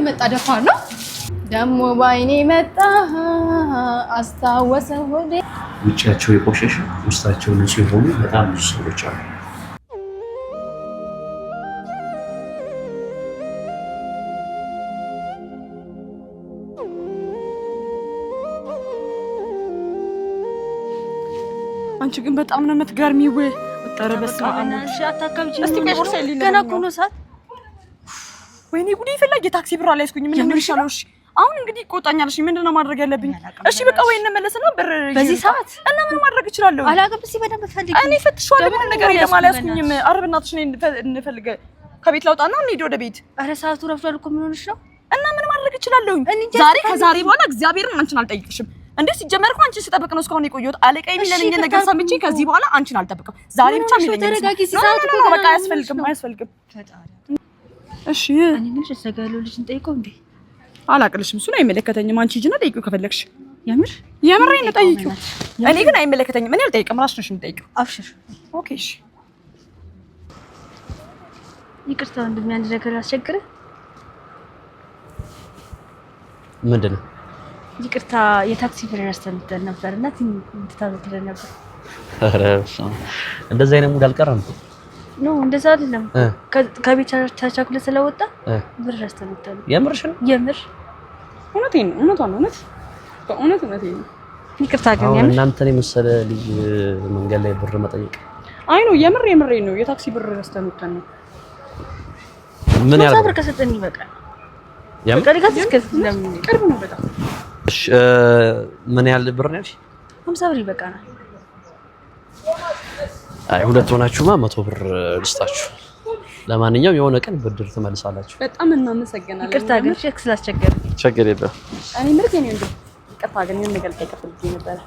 መጣ ደፋር ነው ደሞ ባይኔ መጣ አስታወሰ ሆዴ ውጫቸው የቆሸሸ ውስጣቸው ንጹህ የሆኑ በጣም ብዙ ሰዎች አሉ። አንቺ ግን በጣም ነው የምትገርሚው። ወጣረበስ አንቺ አታከብጂ እስቲ ቆርሰ ይልኝ ገና ኮኖ ሰዓት ወይኔ ጉዴ ፈላጊ ታክሲ ብር አላስኩኝ ምን እንደሚሻለው እሺ አሁን እንግዲህ ቆጣኛለሽ ምንድነው ማድረግ ያለብኝ እሺ በቃ ወይ እንመለስና ብር በዚህ ሰዓት እና ምን ማድረግ እችላለሁ አላገብሲ በደንብ ፈልጊ እኔ ፈትሽዋለሁ ምን ነገር የለም አላስኩኝም አረብናትሽ ነኝ እንፈልገ ከቤት ላውጣና እንሂድ ወደ ቤት አረ ሰዓቱ ረፍዷል እኮ ምን ሆነሽ ነው እና ምን ማድረግ እችላለሁ ዛሬ ከዛሬ በኋላ እግዚአብሔርን አንቺን አልጠይቅሽም እንዴ ሲጀመር እኮ አንቺ ስጠብቅ ነው እስካሁን የቆየሁት አለቃዬ የሚለኝ ነገር ሰምቼ ከዚህ በኋላ አንቺን አልጠብቅም ዛሬ ብቻ የሚለኝ ተረጋጊ ሰዓቱ እኮ በቃ አያስፈልግም እሺ እኔ ምን ተሰጋለው ልጅ እንጠይቀው እንዴ አላቅልሽም እሱን አይመለከተኝም አንቺ ሂጂና ጠይቂው ከፈለግሽ የምሬን ነው ጠይቂው እኔ ግን አይመለከተኝም እኔ አልጠይቅም ራስሽ ነሽ የምጠይቂው አብሽር ኦኬ እሺ ይቅርታ እንደሚያንድ ነገር አስቸግረ ምንድነው ይቅርታ የታክሲ ብር ያስተምተን ነበርና እንድታበድረ ነበር አረ እንደዛ አይነት ሙድ አልቀረም ነው እንደዛ አይደለም ከቤት ተቻኩለ ስለወጣ ብር ያስተምተን የምርሽ ነው የምር እውነቴን ነው በእውነት እውነቴን ነው ይቅርታ ግን የምር እናንተን የመሰለ ልጅ መንገድ ላይ ብር መጠየቅ አይ ነው የምሬን ነው የታክሲ ብር ያስተምተን ነው ምን ያህል ብር ከሰጠኝ ይበቃል የምር ቅርብ ነው በጣም እሺ ምን ያህል ብር ነው ያልሽ 50 ብር ይበቃናል አይ ሁለት ሆናችሁማ 100 ብር ልስጣችሁ ለማንኛውም የሆነ ቀን ብድር ትመልሳላችሁ በጣም እናመሰግናለን ይቅርታ ግን ቼክ ስላስቸገረ ችግር የለም እኔ ምርጥ የኔ እንዴ ይቅርታ ግን ምን ነገር ተቀበልኩ ነበር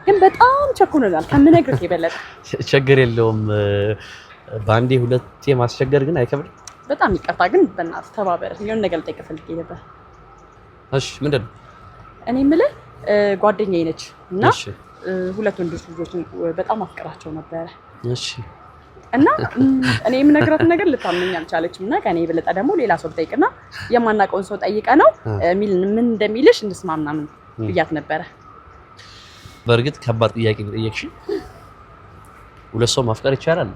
ግን በጣም ቸኩለናል ከምነግርህ የበለጠ ችግር የለውም ባንዴ ሁለቴ ማስቸገር ግን አይከብድም በጣም ይቅርታ ግን በእናትህ ተባበረ የሆነ ነገር ተቀበልኩ ነበር እሺ ምንድነው እኔ የምልህ ጓደኛዬ ነች እና እሺ ሁለት ወንዶች ልጆችን በጣም አፍቅራቸው ነበር እሺ እና እኔ የምነግራት ነገር ልታምነኝ አልቻለችም እና ከኔ የበለጠ ደግሞ ሌላ ሰው ጠይቅና የማናውቀውን ሰው ጠይቀ ነው ምን እንደሚልሽ እንስማምና ምን ብያት ነበረ በርግጥ ከባድ ጥያቄ ጠየቅሽ ሁለት ሰው ማፍቀር ይቻላል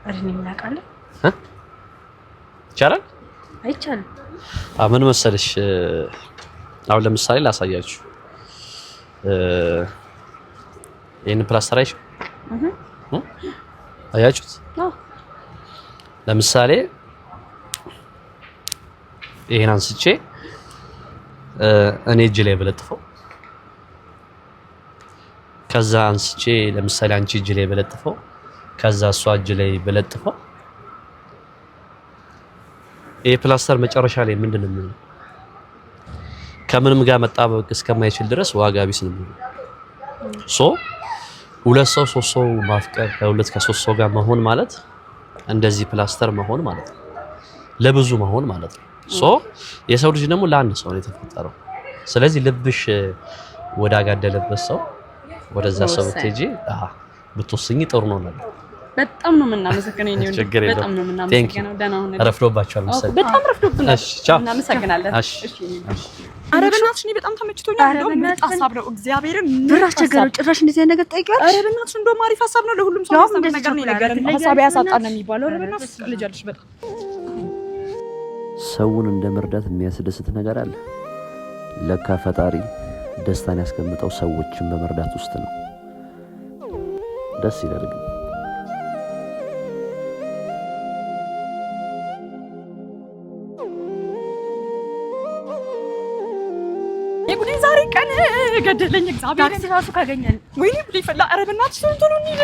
አረኝ ምን አውቃለሁ ይቻላል አይቻልም ምን መሰለሽ አሁን ለምሳሌ ላሳያችሁ ይሄን ፕላስተር አይሽ አያችሁት ለምሳሌ ይሄን አንስቼ እኔ እጅ ላይ በለጥፈው ከዛ አንስቼ ለምሳሌ አንቺ እጅ ላይ በለጥፈው ከዛ እሷ እጅ ላይ በለጥፈው ይሄ ፕላስተር መጨረሻ ላይ ምንድነው የሚሆነው ከምንም ጋር መጣበቅ እስከማይችል ድረስ ዋጋ ቢስ ነው ሶ ሁለት ሰው ሶስት ሰው ማፍቀር ከሁለት ከሶስት ሰው ጋር መሆን ማለት እንደዚህ ፕላስተር መሆን ማለት ነው ለብዙ መሆን ማለት ነው ሶ የሰው ልጅ ደግሞ ለአንድ ሰው ነው የተፈጠረው ስለዚህ ልብሽ ወደ አጋደለበት ሰው ወደዛ ሰው ትጂ ብትወስኚ ጥሩ ነው ነገር በጣም ነው የምናመሰግነው እኔ በጣም ነው የምናመሰግነው ደህና ሁኑ ረፍዶባችኋል መሰለኝ በጣም ረፍዶብናል እሺ ቻው እናመሰግናለን እሺ አረ በእናትሽ እኔ በጣም ተመችቶኛል እንደውም ምርጥ ሀሳብ ነው እግዚአብሔርን ብር አስቸገረው ጭራሽ እንደዚህ አይነት ነገር ጠይቂዋለሽ አረ በእናትሽ እንደውም አሪፍ ሀሳብ ነው ለሁሉም ሰው ሀሳብ ነገር ነው ይነገራል ሀሳብ ያሳጣን ነው የሚባለው አረ በእናትሽ ልጅልሽ በጣም ሰውን እንደ መርዳት የሚያስደስት ነገር አለ ለካ ፈጣሪ ደስታን ያስቀምጠው ሰዎችን በመርዳት ውስጥ ነው ደስ ይላል ዛሬ ቀን ገደለኝ እግዚአብሔር ታክሲ ራሱ ካገኘን ወይኔ ብሊ ፈላ አረ በእናትሽ ቶሎ እንሂድ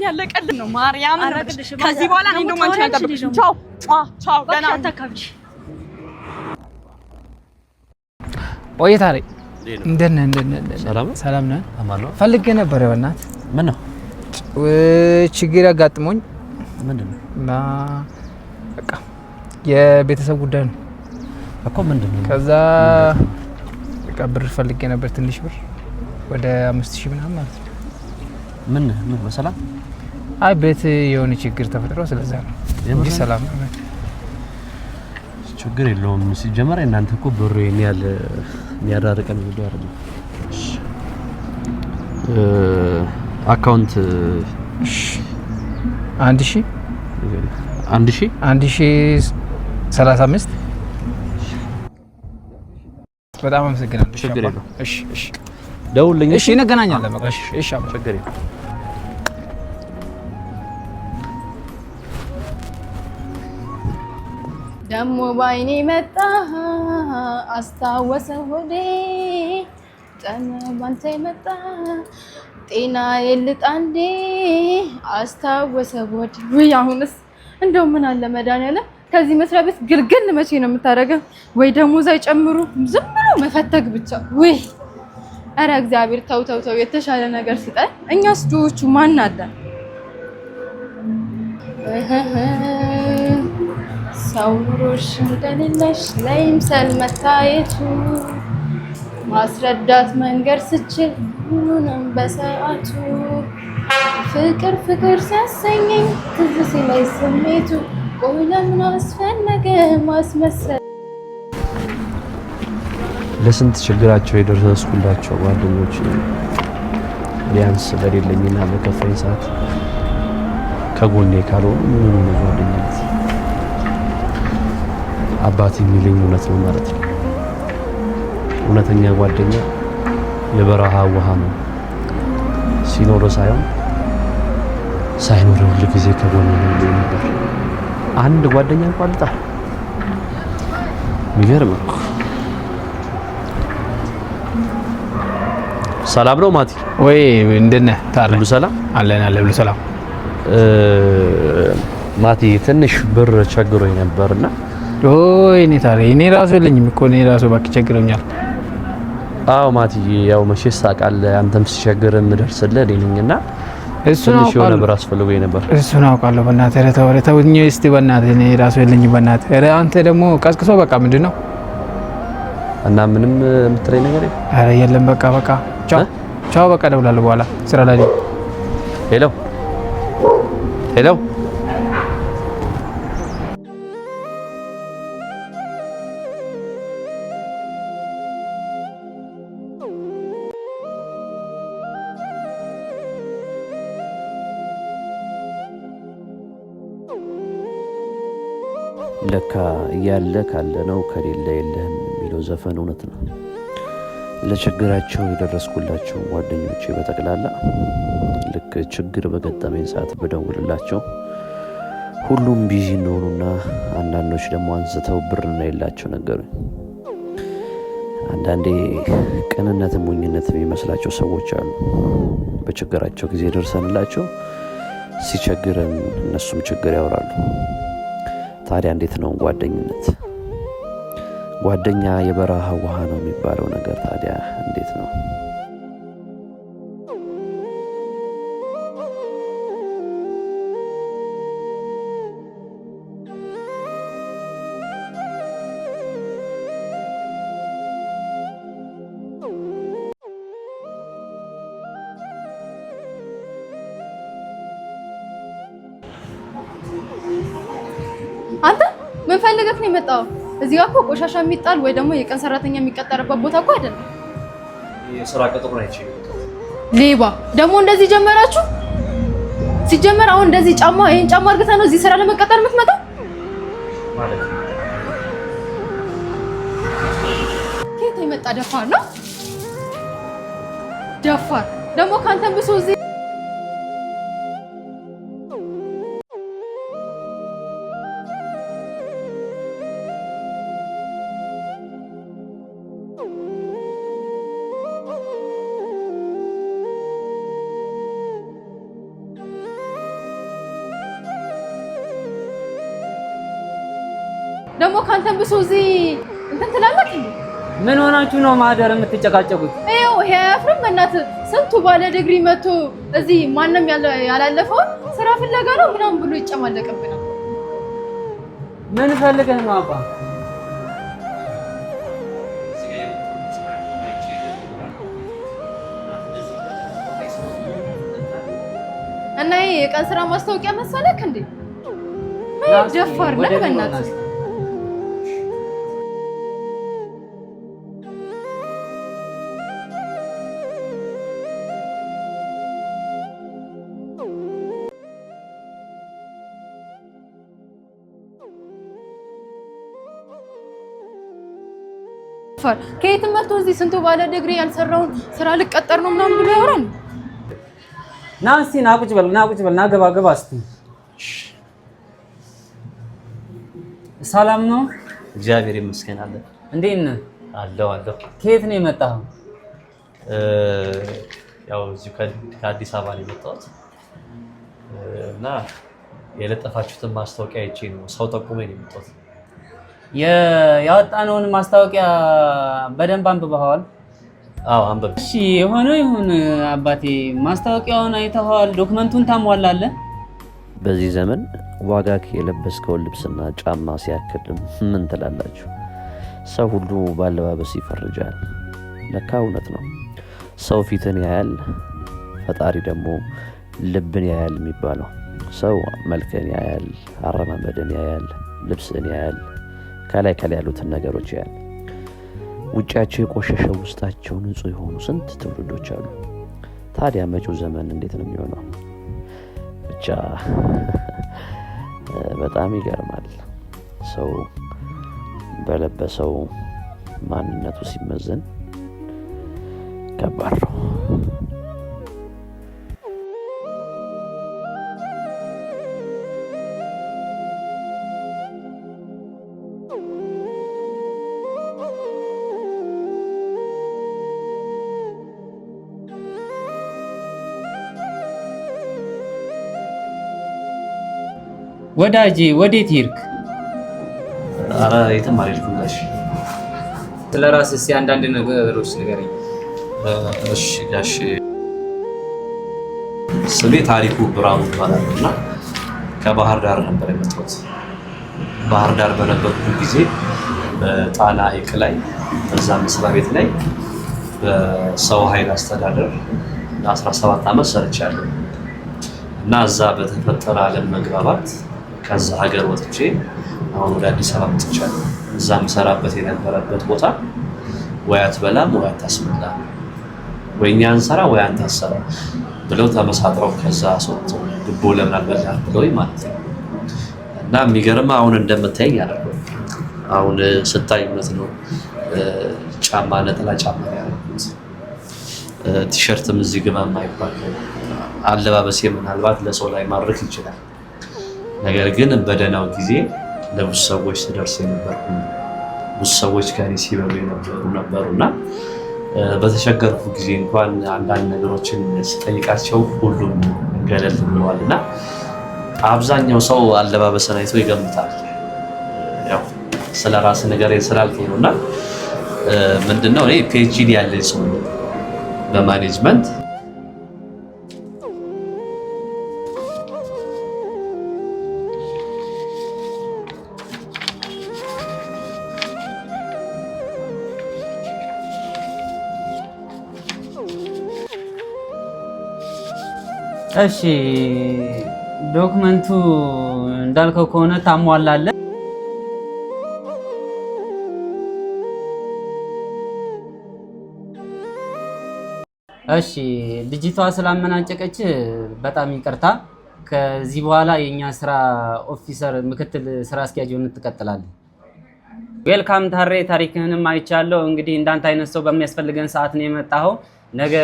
ያለቀል ነው ማርያም ከዚህ በኋላ እኔ እንደውም አንቺን አልጠብቅሽም ቻው ቻው ገና አታካብጂ ቆይታ ላይ እንደነ ሰላም ነህ አማን ነው ፈልጌ ነበር በእናት ምን ነው ችግር ያጋጥሞኝ ምንድነው እና በቃ የቤተሰብ ጉዳይ ነው እኮ ምንድነው ከዛ በቃ ብር ፈልጌ ነበር ትንሽ ብር ወደ 5000 ምናምን ማለት ነው ምን በሰላም አይ ቤት የሆነ ችግር ተፈጥሮ ስለዛ ነው እንጂ ሰላም ነው ችግር የለውም ሲጀመር እናንተ እኮ ብሩ የኔ ያለ የሚያዳርቀን ጉዳይ አይደለም አካውንት 1035 በጣም አመሰግናለሁ ችግር የለውም እሺ ደውልልኝ እሺ እንገናኛለን በቃ እሺ ችግር የለውም ደሞ ባይኔ መጣ አስታወሰ ሆዴ ጠና ባንተ መጣ ጤና የልጣንዴ አስታወሰ ሆዴ ወይ አሁንስ እንደው ምን አለ መድኃኒዓለም ከዚህ መስሪያ ቤት ግልግል መቼ ነው የምታረገው ወይ ደሞዝ አይጨምሩ ዝም ብሎ መፈተግ ብቻ ወይ ኧረ እግዚአብሔር ተው የተሻለ ነገር ሲጠን እኛስ ጆቹ ማን አለ ሰውሮሽ እንደሌለሽ ለይምሰል መታየቱ ማስረዳት መንገር ስችል ሁሉንም በሰዓቱ ፍቅር ሲያሰኘኝ ትዝ ሲለኝ ስሜቱ ቆይ ለምን አስፈለገ ማስመሰል ለስንት ችግራቸው የደረስኩላቸው ጓደኞች ቢያንስ በሌለኝና በከፋኝ ሰዓት ከጎኔ ካልሆኑ ምንም ነው ጓደኝነት አባት የሚለኝ እውነት ነው ማለት ነው እውነተኛ ጓደኛ የበረሃ ውሃ ነው ሲኖር ሳይኖር ሁሉ ጊዜ ከጎኔ ነው ነበር አንድ ጓደኛ እንኳን ልጣ የሚገርም ሰላም ነው ማቲ ወይ እንደነ ታዲያ ሰላም አለን ሁሉ ሰላም ማቲ ትንሽ ብር ቸግሮኝ ነበርና ኦይ እኔ ራሱ የለኝም እኮ እኔ ራሱ ባክ ቸግሮኛል አዎ ማቲ ያው መቼስ ታውቃለህ አንተም ሲቸግር የምደርስልህ እኔ ነኝና እሱን ነው ነበር አስፈልጎኝ ነበር እሱን አውቃለሁ በእናትህ ተውኝ እስቲ በእናትህ እኔ ራሱ የለኝም በእናትህ ኧረ አንተ ደግሞ ቀስቅሶ በቃ ምንድነው እና ምንም የምትለኝ ነገር የለም ኧረ የለም በቃ ቻው በቃ እደውላለሁ በኋላ ስራ ላይ ሄሎ ለካ እያለ ካለ ነው ከሌለ የለህም የሚለው ዘፈን እውነት ነው ለችግራቸው የደረስኩላቸው ጓደኞቼ በጠቅላላ ልክ ችግር በገጠመኝ ሰዓት በደውልላቸው ሁሉም ቢዚ እንደሆኑና አንዳንዶች ደግሞ አንስተው ብር እንደሌላቸው ነገሩኝ አንዳንዴ ቅንነትም ሞኝነትም የሚመስላቸው ሰዎች አሉ በችግራቸው ጊዜ ደርሰንላቸው ሲቸግረን እነሱም ችግር ያወራሉ ታዲያ እንዴት ነው ጓደኝነት ጓደኛ የበረሃ ውሃ ነው የሚባለው ነገር ታዲያ እንዴት ነው አንተ ምን ፈልገህ ነው የመጣው እዚህ ጋር እኮ ቆሻሻ የሚጣል ወይ ደግሞ የቀን ሰራተኛ የሚቀጠርበት ቦታ እኮ አይደለም የሥራ ቅጥሩ ነው አይቼ ሌባ ደግሞ እንደዚህ ጀመራችሁ ሲጀመር አሁን እንደዚህ ይሄን ጫማ አርግተህ ነው እዚህ ስራ ለመቀጠር የምትመጣው ማለት ነው ከየት የመጣ ደፋር ነው ደፋር ደግሞ ካንተም ብሶ እዚህ ደግሞ ካንተም ብሶ እዚህ እንትን ትላለህ እንዴ ምን ሆናችሁ ነው ማደር የምትጨቃጨቁት? ይኸው ይሄ አያፍርም በእናትህ ስንቱ ባለ ዲግሪ መቶ እዚህ ማንንም ያላለፈው ስራ ፍለጋ ነው ምናምን ብሎ ይጨማለቅብናል። ምን ፈልገህ ነው አባ? እና ይሄ የቀን ስራ ማስታወቂያ መሰለክ እንዴ? ምን ደፋር ነህ በእናትህ። ደፋር ከየትም መጥቶ እዚህ ስንቱ ባለ ዲግሪ ያልሰራውን ስራ ልቀጠር ነው ምናምን ብሎ ያወራል። ና እስቲ ና ቁጭ በል ና ገባ እስቲ። ሰላም ነው? እግዚአብሔር ይመስገን አለ። እንዴት ነህ? አለሁ። ከየት ነው የመጣኸው? ያው እዚሁ ከአዲስ አበባ ነው የመጣሁት እና የለጠፋችሁትን ማስታወቂያ አይቼ ነው ሰው ጠቁመኝ ነው የመጣሁት። ያወጣነውን ማስታወቂያ በደንብ አንብበዋል? አዎ አንብቤ። እሺ የሆነ ይሁን አባቴ፣ ማስታወቂያውን አይተኸዋል? ዶክመንቱን ታሟላለህ? በዚህ ዘመን ዋጋ የለበስከውን ልብስና ጫማ ሲያክል ምን ትላላችሁ? ሰው ሁሉ ባለባበስ ይፈርጃል። ለካ እውነት ነው። ሰው ፊትን ያያል፣ ፈጣሪ ደግሞ ልብን ያያል የሚባለው። ሰው መልክን ያያል፣ አረማመድን ያያል፣ ልብስን ያያል፣ ከላይ ያሉትን ነገሮች ያያል። ውጫቸው የቆሸሸ ውስጣቸው ንጹህ የሆኑ ስንት ትውልዶች አሉ። ታዲያ መጪው ዘመን እንዴት ነው የሚሆነው? ብቻ በጣም ይገርማል። ሰው በለበሰው ማንነቱ ሲመዘን ከባድ ነው። ወዳጄ ወዴት ሄድክ? ኧረ የትም አልሄድኩም ጋሽ። ስለራስህ እስኪ አንዳንድ ነገሮች ንገረኝ። እሺ ጋሽ፣ ስሜ ታሪኩ ብርሃኑ ይባላል እና ከባህር ዳር ነበር የመጣሁት። ባህር ዳር በነበርኩ ጊዜ በጣና ሐይቅ ላይ በዛ መስሪያ ቤት ላይ በሰው ኃይል አስተዳደር ለ17 ዓመት ሰርቻለሁ እና እዛ በተፈጠረ አለመግባባት ከዛ ሀገር ወጥቼ አሁን ወደ አዲስ አበባ መጥቻለሁ። እዛ የምሰራበት የነበረበት ቦታ ወይ አትበላም ወይ አታስበላም፣ ወይ እኛ እንሰራ ወይ አንተ አትሰራ ብለው ተመሳጥረው ከዛ ሰውቶ ግቦ ለምን አልበላም ብለውኝ ማለት ነው። እና የሚገርም አሁን እንደምታየኝ ያደረገው አሁን ስታይ እውነት ነው። ጫማ ነጠላ ጫማ ያደረኩት ቲሸርትም እዚህ ግባ የማይባል አለባበሴ ምናልባት ለሰው ላይ ማድረግ ይችላል። ነገር ግን በደህናው ጊዜ ለብዙ ሰዎች ስደርስ የነበርኩ ብዙ ሰዎች ከኔ ሲበሉ ነበሩና በተቸገርኩ ጊዜ እንኳን አንዳንድ ነገሮችን ስጠይቃቸው ሁሉም ገለል ብለዋልና አብዛኛው ሰው አለባበስን አይቶ ይገምታል። ያው ስለራስ ነገር ስላልከኝ ነውና ምንድነው እኔ ፒኤችዲ ያለኝ ሰው በማኔጅመንት እሺ ዶክመንቱ እንዳልከው ከሆነ ታሟላለህ? እሺ ልጅቷ ስላመናጨቀች በጣም ይቅርታ። ከዚህ በኋላ የኛ ስራ ኦፊሰር ምክትል ስራ አስኪያጅ ሆነህ ትቀጥላለህ። ዌልካም ታሬ፣ ታሪክህንም አይቻለሁ። እንግዲህ እንዳንተ አይነት ሰው በሚያስፈልገን ሰዓት ነው የመጣኸው። ነገ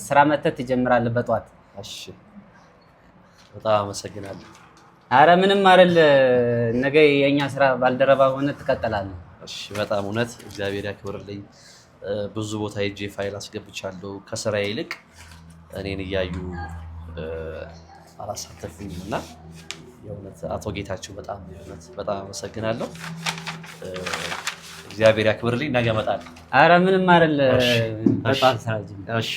ስራ መተህ ትጀምራለህ በጧት። እሺ በጣም አመሰግናለሁ። አረ ምንም አይደል። ነገ የኛ ስራ ባልደረባ ሆነህ ትቀጥላለህ። እሺ በጣም እውነት እግዚአብሔር ያክብርልኝ። ብዙ ቦታ ሄጄ ፋይል አስገብቻለሁ። ከስራዬ ይልቅ እኔን እያዩ አላሳተፉኝም እና የእውነት አቶ ጌታቸው በጣም አመሰግናለሁ። እግዚአብሔር ያክብርልኝ። ነገ እመጣለሁ። አረ ምንም አይደል። በጣም ስራ ጀምር። እሺ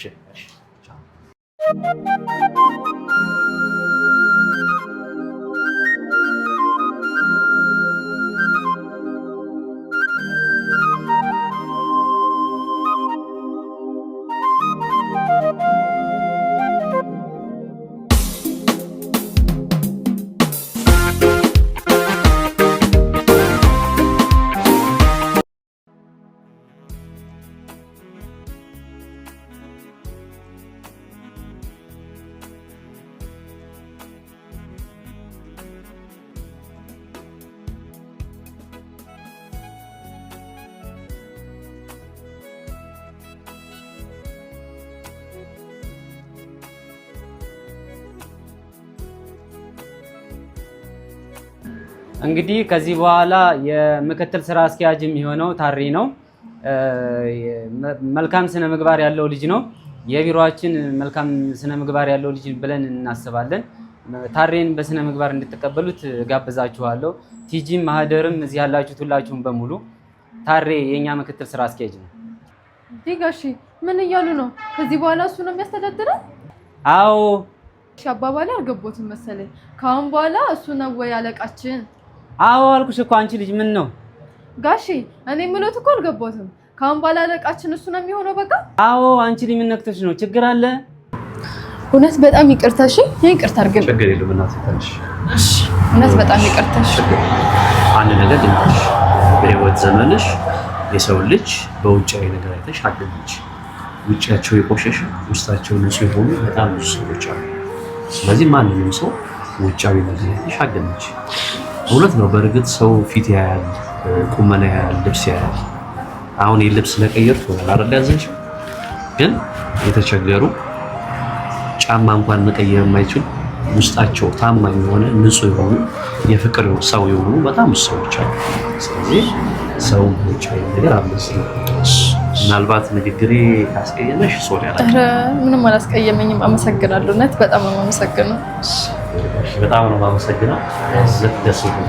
እንግዲህ ከዚህ በኋላ የምክትል ስራ አስኪያጅ የሚሆነው ታሬ ነው። መልካም ስነ ምግባር ያለው ልጅ ነው። የቢሮአችን መልካም ስነ ምግባር ያለው ልጅ ብለን እናስባለን። ታሬን በስነ ምግባር እንድትቀበሉት ጋብዛችኋለሁ። ቲጂም ማህደርም እዚህ ያላችሁት ሁላችሁም በሙሉ ታሬ የኛ ምክትል ስራ አስኪያጅ ነው። ዲጋሺ ምን እያሉ ነው? ከዚህ በኋላ እሱ ነው የሚያስተዳድረው? አዎ። እሺ አባባሌ አልገቦትም መሰለኝ። ካሁን በኋላ እሱ ነው ወይ አለቃችን? አዎ አልኩሽ እኮ አንቺ ልጅ ምን ነው? ጋሺ እኔ ምሎት እኮ አልገቦትም። ካሁን በኋላ አለቃችን እሱ ነው የሚሆነው በቃ? አዎ አንቺ ልጅ ምን ነክተሽ ነው? ችግር አለ? እውነት በጣም ይቅርታ። እሺ ይቅርታ አድርገን። ችግር የለም እናቴ ትንሽ። እሺ እውነት በጣም ይቅርታ። እሺ አንድ ነገር ልንገርሽ፣ በህይወት ዘመንሽ የሰው ልጅ በውጫዊ ነገር አይተሽ አትደንቂ። ውጫቸው የቆሸሸ ውስጣቸው ንጹህ የሆኑ በጣም ብዙ ሰዎች አሉ። ስለዚህ ማንንም ሰው ውጫዊ ነገር አይተሽ አትደንቂ። እውነት ነው፣ በእርግጥ ሰው ፊት ያያል፣ ቁመና ያያል፣ ልብስ ያያል። አሁን የልብስ ለቀየርኩ ይሆናል አይደል ያዘንሽው፣ ግን የተቸገሩ ጫማ እንኳን መቀየር የማይችሉ ውስጣቸው ታማኝ የሆነ ንጹህ የሆኑ የፍቅር ሰው የሆኑ በጣም ብዙ ሰዎች አሉ። ስለዚህ ሰው ብቻ ነገር አመስግን። ምናልባት ንግግሬ ካስቀየመሽ ሶሪ አላውቅም። ኧረ ምንም አላስቀየመኝም። አመሰግናለሁ። እውነት በጣም ነው የማመሰግነው። በጣም ነው የማመሰግነው። ደስ ይላል።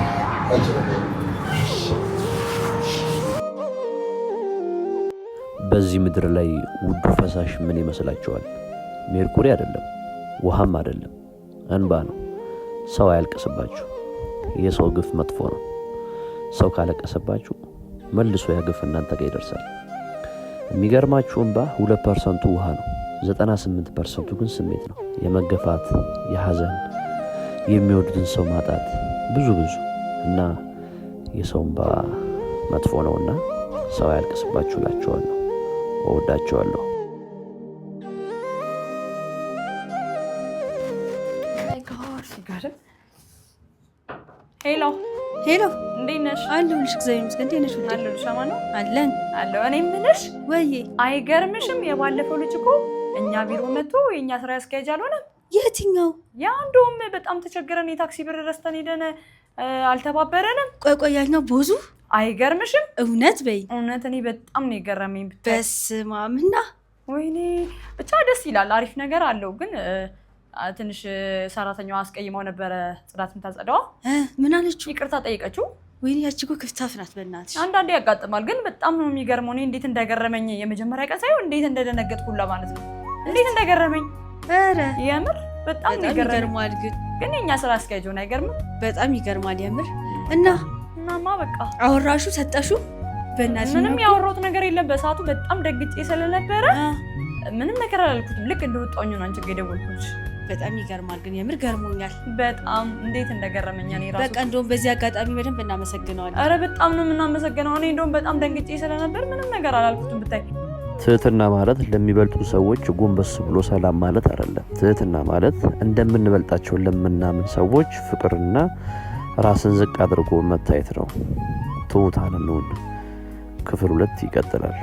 በዚህ ምድር ላይ ውዱ ፈሳሽ ምን ይመስላችኋል? ሜርኩሪ አይደለም፣ ውሃም አይደለም፣ እንባ ነው። ሰው አያልቅስባችሁ። የሰው ግፍ መጥፎ ነው። ሰው ካለቀሰባችሁ መልሶ ያ ግፍ እናንተ ጋር ይደርሳል። የሚገርማችሁ እንባ 2% ውሃ ነው፣ 98% ግን ስሜት ነው። የመገፋት፣ የሐዘን፣ የሚወዱትን ሰው ማጣት ብዙ እና የሰው እንባ መጥፎ ነውና ሰው አያልቅስባችሁ እላችኋለሁ። እወዳችኋለሁ። ሄሎ ሄሎ፣ እንዴት ነሽ? አለሁልሽ። እግዚአብሔር ይመስገን። እንዴት ነሽ? አለሁልሽ። አማን ነው አለን አለሁ። እኔ የምልሽ ወይ አይገርምሽም? የባለፈው ልጅ እኮ እኛ ቢሮ መጥቶ የእኛ ስራ ያስኪያጅ አልሆነም። የትኛው? ያ እንደውም በጣም ተቸግረን የታክሲ ብር ረስተን ሄደን አልተባበረንም። ቆይ ያኛው ቦዙ አይገርምሽም? እውነት በይ። እውነት እኔ በጣም ነው የገረመኝ። በስመ አብ። እና ወይኔ ብቻ ደስ ይላል። አሪፍ ነገር አለው ግን ትንሽ ሰራተኛዋ አስቀይመው ነበረ ጽዳት የምታጸዳዋ። ምን አለችው? ይቅርታ ጠይቀችው። ወይኔ ያቺ እኮ ክፍታፍ ናት በእናትሽ። አንዳንዴ ያጋጥማል ግን በጣም ነው የሚገርመው። እኔ እንዴት እንደገረመኝ የመጀመሪያ ቀን ሳይሆን እንዴት እንደደነገጥኩ ለማለት ነው። እንዴት እንደገረመኝ ኧረ የምር በጣም ይገርማል። ግን የኛ ስራ አስኪያጅ ሆነ አይገርምም? በጣም ይገርማል የምር። እናማ በቃ አወራሹ ሰጠሹ? በእናትሽ ምንም ያወራሁት ነገር የለም። በሰዓቱ በጣም ደግጬ ስለነበረ ምንም ነገር አላልኩትም። ልክ እንደወጣሁኝ ነው አንቺ ጋር የደወልኩልሽ። በጣም ይገርማል ግን የምር ገርሞኛል። በጣም እንዴት እንደገረመኝ እኔ ራሱ። በቃ እንደውም በዚህ አጋጣሚ በደንብ እናመሰግነዋለን። ኧረ በጣም ነው የምናመሰግነው። እኔ እንደውም በጣም ደንግጬ ስለነበር ምንም ነገር አላልኩትም። ብታይ ትህትና ማለት ለሚበልጡ ሰዎች ጎንበስ ብሎ ሰላም ማለት አይደለም። ትህትና ማለት እንደምንበልጣቸው ለምናምን ሰዎች ፍቅርና ራስን ዝቅ አድርጎ መታየት ነው። ትሁታን እንሁን። ክፍል 2 ይቀጥላል።